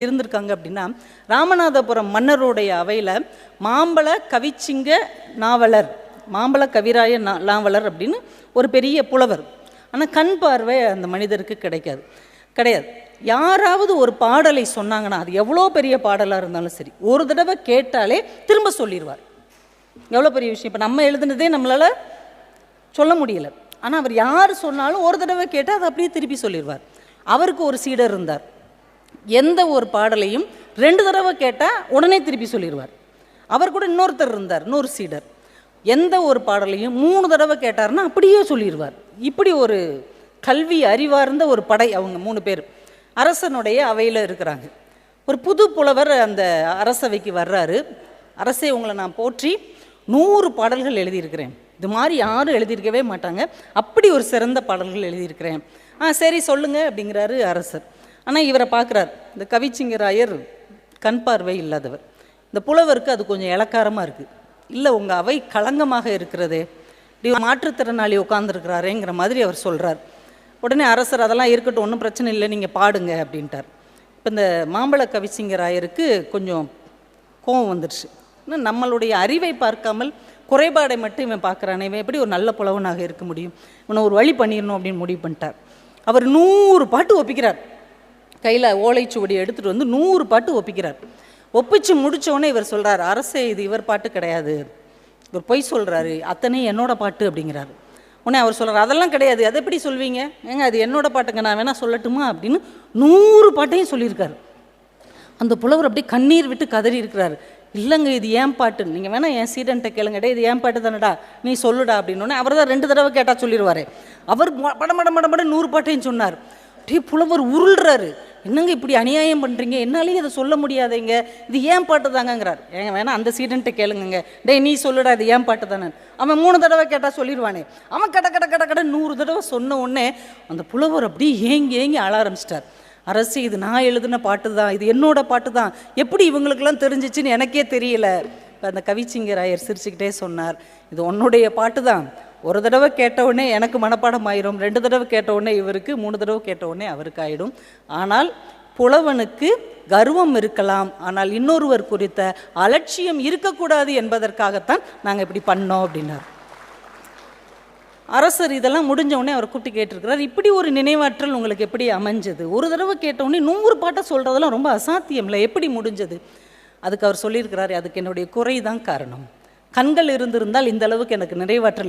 இருந்திருக்காங்க அப்படின்னா, ராமநாதபுரம் மன்னருடைய அவையில் மாம்பழ கவிச்சிங்க நாவலர், மாம்பழ கவிராய நாவலர் அப்படின்னு ஒரு பெரிய புலவர். ஆனால் கண் பார்வை அந்த மனிதருக்கு கிடையாது. யாராவது ஒரு பாடலை சொன்னாங்கன்னா, அது எவ்வளோ பெரிய பாடலாக இருந்தாலும் சரி, ஒரு தடவை கேட்டாலே திரும்ப சொல்லிடுவார். எவ்வளோ பெரிய விஷயம். இப்போ நம்ம எழுதுனதே நம்மளால் சொல்ல முடியல, ஆனால் அவர் யார் சொன்னாலும் ஒரு தடவை கேட்டால் அதை அப்படியே திருப்பி சொல்லிடுவார். அவருக்கு ஒரு சீடர் இருந்தார். எந்த ஒரு பாடலையும் 2 தடவை கேட்டால் உடனே திருப்பி சொல்லிடுவார். அவர் கூட இன்னொருத்தர் இருந்தார், இன்னொரு சீடர். எந்த ஒரு பாடலையும் 3 தடவை கேட்டார்னா அப்படியே சொல்லிடுவார். இப்படி ஒரு கல்வி அறிவார்ந்த ஒரு படை அவங்க 3 பேர் அரசனுடைய அவையில் இருக்கிறாங்க. ஒரு புது புலவர் அந்த அரசவைக்கு வர்றாரு. அரசே, உங்களை நான் போற்றி 100 பாடல்கள் எழுதியிருக்கிறேன். இது மாதிரி யாரும் எழுதியிருக்கவே மாட்டாங்க, அப்படி ஒரு சிறந்த பாடல்கள் எழுதியிருக்கிறேன். சரி சொல்லுங்க அப்படிங்கிறாரு அரசர். ஆனால் இவரை பார்க்குறார். இந்த கவிச்சிங்கராயர் கண் பார்வை இல்லாதவர். இந்த புலவருக்கு அது கொஞ்சம் இளக்காரமாக இருக்குது. இல்லை, உங்கள் அவை களங்கமாக இருக்கிறதே, இப்படி மாற்றுத்திறனாளி உட்காந்துருக்கிறாரேங்கிற மாதிரி அவர் சொல்கிறார். உடனே அரசர், அதெல்லாம் இருக்கட்டும், ஒன்றும் பிரச்சனை இல்லை, நீங்கள் பாடுங்க அப்படின்ட்டார். இப்போ இந்த மாம்பழ கவிச்சிங்கராயருக்கு கொஞ்சம் கோபம் வந்துடுச்சு. இன்னும் நம்மளுடைய அறிவை பார்க்காமல் குறைபாடை மட்டும் இவன் பார்க்குறானே, இவன் எப்படி ஒரு நல்ல புலவனாக இருக்க முடியும், இவனை ஒரு வழி பண்ணிடணும் அப்படின்னு முடிவு பண்ணிட்டார். அவர் 100 பாட்டு ஒப்பிக்கிறார். கையில் ஓலைச்சுவடி எடுத்துகிட்டு வந்து 100 பாட்டு ஒப்பிக்கிறார். ஒப்பிச்சு முடித்தோடனே இவர் சொல்கிறார், அரசே, இது இவர் பாட்டு கிடையாது, இவர் பொய் சொல்கிறாரு, அத்தனை என்னோட பாட்டு அப்படிங்கிறாரு. உடனே அவர் சொல்கிறார், அதெல்லாம் கிடையாது, அதை எப்படி சொல்வீங்க, ஏங்க அது என்னோட பாட்டுங்க, நான் வேணால் சொல்லட்டுமா அப்படின்னு 100 பாட்டையும் சொல்லியிருக்காரு. அந்த புலவர் அப்படியே கண்ணீர் விட்டு கதறி இருக்கிறாரு. இல்லைங்க, இது ஏன் பாட்டு, நீங்கள் வேணால் என் சீடன்ட்ட கேளுங்கடே, இது ஏன் பாட்டு தானடா, நீ சொல்லுடா அப்படின்னோடனே அவர் தான் 2 தடவை கேட்டால் சொல்லிடுவார். அவர் பட 100 பாட்டையும் சொன்னார். அப்படியே புலவர் உருள்றாரு. என்னங்க இப்படி அநியாயம் பண்ணுறீங்க, என்னாலேயும் இதை சொல்ல முடியாதேங்க, இது ஏன் பாட்டு தாங்கங்கிறார். ஏங்க வேணா அந்த சீடன்ட்ட கேளுங்க, நீ சொல்லுடா, இது ஏன் பாட்டு தானே. அவன் 3 தடவை கேட்டால் சொல்லிடுவானே. அவன் கட 100 தடவை சொன்ன உடனே அந்த புலவர் அப்படியே ஏங்கி அழ ஆரம்பிச்சிட்டார். அரசு, இது நான் எழுதின பாட்டு தான், இது என்னோட பாட்டு தான், எப்படி இவங்களுக்கெல்லாம் தெரிஞ்சிச்சுன்னு எனக்கே தெரியல. இப்போ அந்த கவிச்சிங்கராயர் சிரிச்சுக்கிட்டே சொன்னார், இது உன்னுடைய பாட்டு தான், ஒரு தடவை கேட்டவுடனே எனக்கு மனப்பாடம் ஆயிரும், 2 தடவை கேட்டவுடனே இவருக்கு, 3 தடவை கேட்டவுடனே அவருக்கு ஆயிடும். ஆனால் புலவனுக்கு கர்வம் இருக்கலாம், ஆனால் இன்னொருவர் குறித்த அலட்சியம் இருக்கக்கூடாது என்பதற்காகத்தான் நாங்கள் இப்படி பண்ணோம் அப்படின்னார். அரசர் இதெல்லாம் முடிஞ்சவுடனே அவர் கூப்பிட்டு கேட்டிருக்கிறார், இப்படி ஒரு நினைவாற்றல் உங்களுக்கு எப்படி அமைஞ்சது, ஒரு தடவை கேட்டவுடனே 100 பாட்டை சொல்கிறதெல்லாம் ரொம்ப அசாத்தியம்ல, எப்படி முடிஞ்சது. அதுக்கு அவர் சொல்லியிருக்கிறாரு, அதுக்கு என்னுடைய குறை தான் காரணம், கண்கள் இருந்திருந்தால் இந்த அளவுக்கு எனக்கு நிறைவாற்றல்